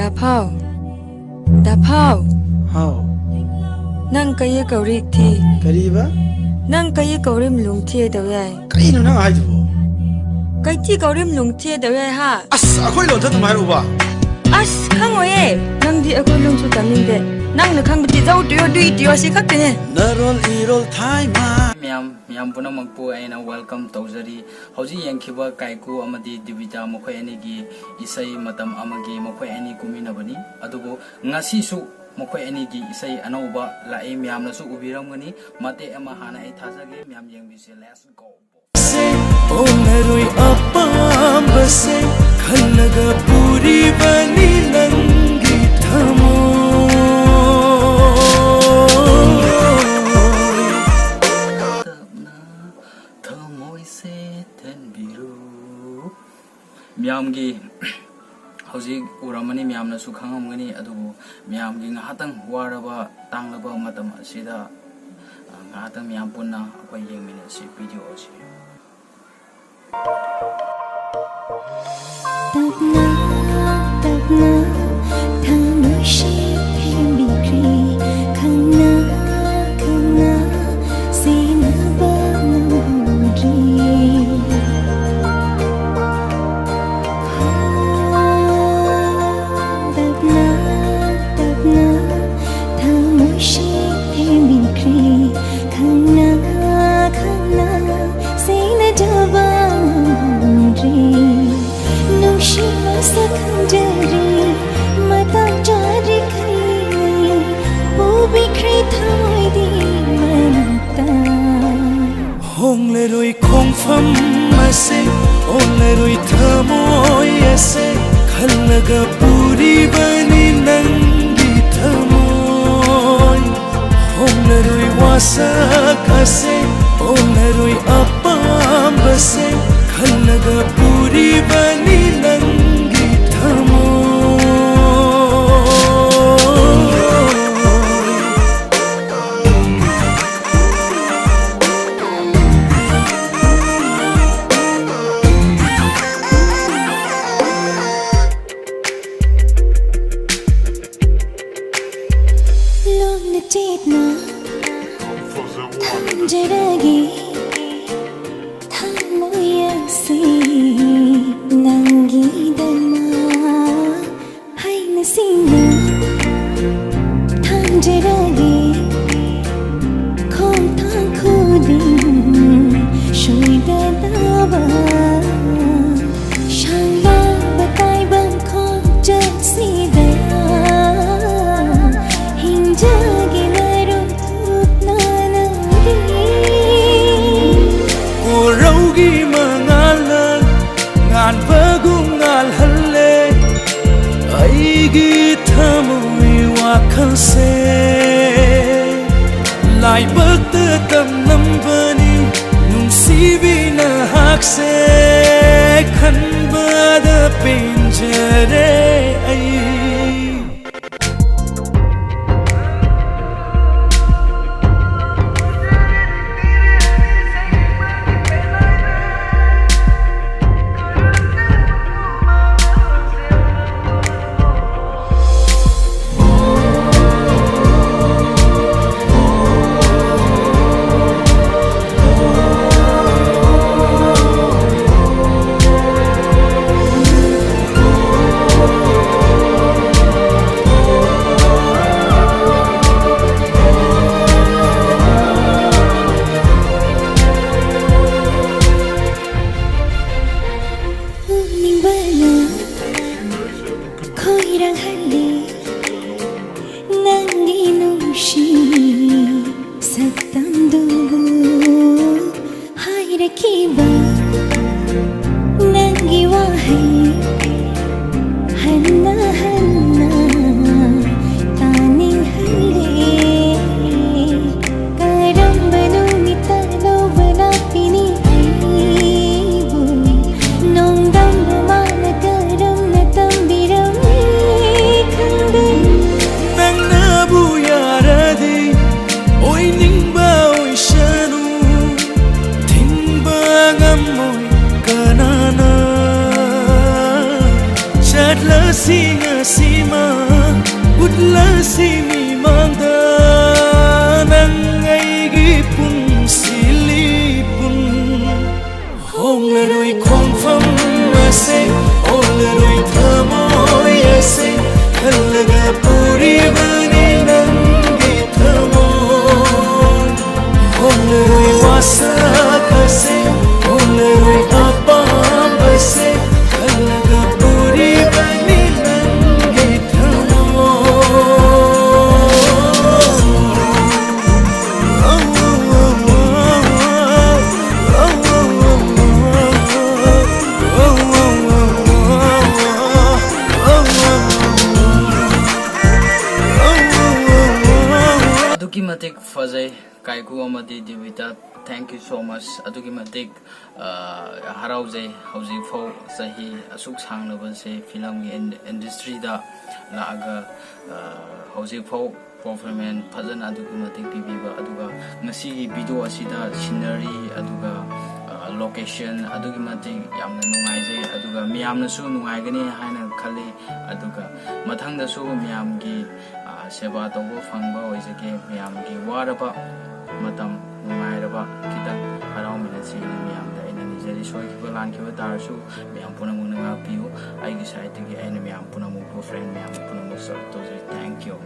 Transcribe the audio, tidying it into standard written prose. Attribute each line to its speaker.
Speaker 1: Đà phao Đà phao
Speaker 2: How?
Speaker 1: Nang kaya kaurik thi
Speaker 2: Kariba?
Speaker 1: Nang kaya kaurim lung thi daw yai
Speaker 2: Kaya nung nang ahay mo?
Speaker 1: Kaya ti kaurim lung thi daw yai ha
Speaker 2: Ako'y lang tatong mahal ba?
Speaker 1: As kang oye Nang di ako lung su taming de Nang nakang biti daw tuyo dui tiyo si kak tine
Speaker 2: Narol irol thai ma
Speaker 3: Miyam puna magpu ay na welcome tawzari hauji yangkiba kaiku amadi dibita mokhoi ani gi isai matam amagi mokhoi ani kuminabani adugo ngasi su mokhoi ani gi isai anauba lai miyam na su ubiramgani mate ama hana ai thajage miyam yengbise let's go
Speaker 4: Onaroi apam base khalaga puri bani nangi thamo Miyamgi hauji uramani miyamna su khangamgani adubu miyamgi ngahatang waraba tanglaba matam asida ngahatang miyam punna akwai yengmina si video asi
Speaker 5: Tagna thanushi bikri khana khana sina banudri
Speaker 4: Hong le roi khong pham ase on le roi thamoi ase khalaga puri bani nangi thamoi Hong le roi wasa ase on le roi apam base khalaga puri bani nangi thamoi
Speaker 5: Jeragi thamoya si nangi dama hai na sina tham jeragi khom thang khudin shui da daba shamba batai ban khom jat si da hinjagi
Speaker 4: se lai bak ta tam nam bani nung si bi na hak se khan ba da pinjare ai
Speaker 6: ma utlasi mi manda nang ai gi pun sili pun hong le roi khom pham ase ol le roi thamoy ase khallaga puri bani nang gi thamoy hong le roi wasa kase hong le roi apam ase khallaga puri bani nang gi
Speaker 3: aduki matik fazai kaiku amadi Devita, thank you so much. Aduki matik haraujai hauji fau sahi asuk sanglaba se film industry da laaga hauji fau performance fazana aduki matik pibiba aduga ngasi gi video asida scenery aduga location adugi matik yamna nungaijai aduga miyamna su nungaigani haina khali aduga mathangda su miyamgi seba tawbo phangba oijake miyamgi waraba matam nungairaba kitang harau minasi miyamda aina nijari soikiba lankiba tarasu miyam punamu nga piu aigi side gi aina miyam punamu friend miyam punamu sir toji thank you.